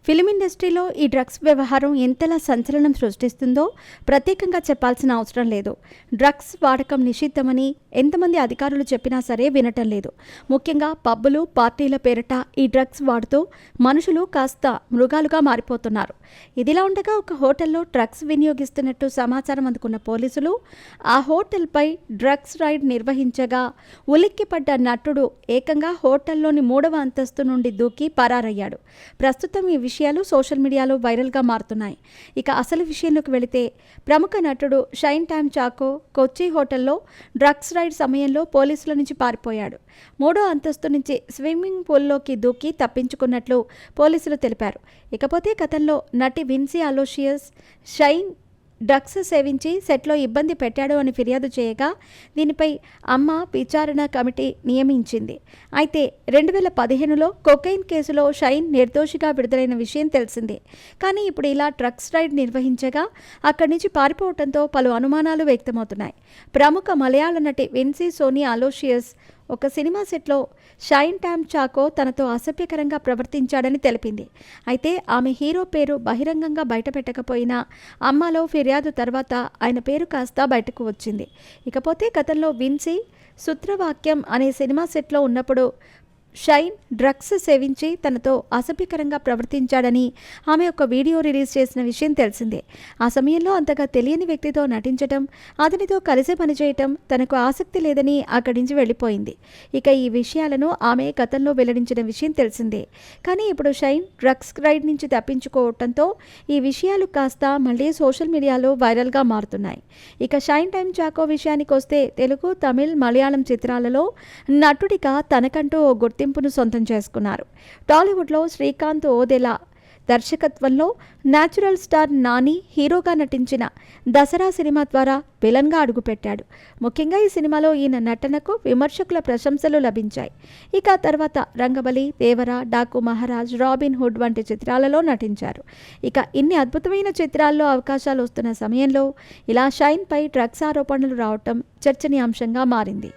Film ఇండస్ట్రీలో ఈ drugs వ్యవహారం ఎంతలా సంచలనం సృష్టిస్తుందో ప్రత్యేకంగా చెప్పాల్సిన అవసరం లేదు. డ్రగ్స్ వాడకం నిషిద్ధమని ఎంతమంది అధికారులు చెప్పినా సరే వినటం లేదు. ముఖ్యంగా పబ్బులు, పార్టీల పేరిట ఈ డ్రగ్స్ వాడుతూ మనుషులు కాస్త మృగాలుగా మారిపోతున్నారు. ఇదిలా ఉండగా ఒక హోటల్లో డ్రగ్స్ వినియోగిస్తున్నట్టు సమాచారం అందుకున్న పోలీసులు ఆ హోటల్పై డ్రగ్స్ రైడ్ నిర్వహించగా ఉలిక్కిపడ్డ నటుడు ఏకంగా హోటల్లోని 3వ అంతస్తు నుండి దూకి పరారయ్యాడు. ప్రస్తుతం ఈ విషయాలు సోషల్ మీడియాలో వైరల్గా మారుతున్నాయి. ఇక అసలు విషయంలోకి వెళితే ప్రముఖ నటుడు షైన్ టామ్ చాకో కొచ్చి హోటల్లో డ్రగ్స్ రైడ్ సమయంలో పోలీసుల నుంచి పారిపోయాడు. 3వ అంతస్తు నుంచి స్విమ్మింగ్ పూల్లోకి దూకి తప్పించుకున్నట్లు పోలీసులు తెలిపారు. ఇకపోతే గతంలో నటి విన్సీ అలోషియస్ షైన్ డ్రగ్స్ సేవించి సెట్లో ఇబ్బంది పెట్టాడు అని ఫిర్యాదు చేయగా దీనిపై అమ్మ విచారణ కమిటీ నియమించింది. అయితే 2015లో కొకైన్ కేసులో షైన్ నిర్దోషిగా విడుదలైన విషయం తెలిసిందే. కానీ ఇప్పుడు ఇలా డ్రగ్స్ రైడ్ నిర్వహించగా అక్కడి నుంచి పారిపోవడంతో పలు అనుమానాలు వ్యక్తమవుతున్నాయి. ప్రముఖ మలయాళ నటి విన్సీ సోనీ అలోషియస్ ఒక సినిమా సెట్లో షైన్ టామ్ చాకో తనతో అసభ్యకరంగా ప్రవర్తించాడని తెలిపింది. అయితే ఆమె హీరో పేరు బహిరంగంగా బయటపెట్టకపోయినా అమ్మలో ఫిర్యాదు తర్వాత ఆయన పేరు కాస్త బయటకు వచ్చింది. ఇకపోతే గతంలో విన్సీ సూత్రవాక్యం అనే సినిమా సెట్లో ఉన్నప్పుడు షైన్ డ్రగ్స్ సేవించి తనతో అసభ్యకరంగా ప్రవర్తించాడని ఆమె ఒక వీడియో రిలీజ్ చేసిన విషయం తెలిసిందే. ఆ సమయంలో అంతగా తెలియని వ్యక్తితో నటించటం, అతనితో కలిసి పనిచేయటం తనకు ఆసక్తి లేదని అక్కడి నుంచి వెళ్ళిపోయింది. ఇక ఈ విషయాలను ఆమె గతంలో వెల్లడించిన విషయం తెలిసిందే. కానీ ఇప్పుడు షైన్ డ్రగ్స్ రైడ్ నుంచి తప్పించుకోవటంతో ఈ విషయాలు కాస్త మళ్ళీ సోషల్ మీడియాలో వైరల్గా మారుతున్నాయి. ఇక షైన్ టైమ్ చాకో విషయానికి వస్తే తెలుగు, తమిళ్, మలయాళం చిత్రాలలో నటుడిగా తనకంటూ ఓ గుర్తింపును సొంతం చేసుకున్నారు. టాలీవుడ్లో శ్రీకాంత్ ఓదెలా దర్శకత్వంలో న్యాచురల్ స్టార్ నాని హీరోగా నటించిన దసరా సినిమా ద్వారా విలన్గా అడుగుపెట్టాడు. ముఖ్యంగా ఈ సినిమాలో ఈయన నటనకు విమర్శకుల ప్రశంసలు లభించాయి. ఇక తర్వాత రంగబలి, దేవర, డాకు మహారాజ్, రాబిన్ హుడ్ వంటి చిత్రాలలో నటించారు. ఇక ఇన్ని అద్భుతమైన చిత్రాల్లో అవకాశాలు వస్తున్న సమయంలో ఇలా షైన్పై డ్రగ్స్ ఆరోపణలు రావటం చర్చనీయాంశంగా మారింది.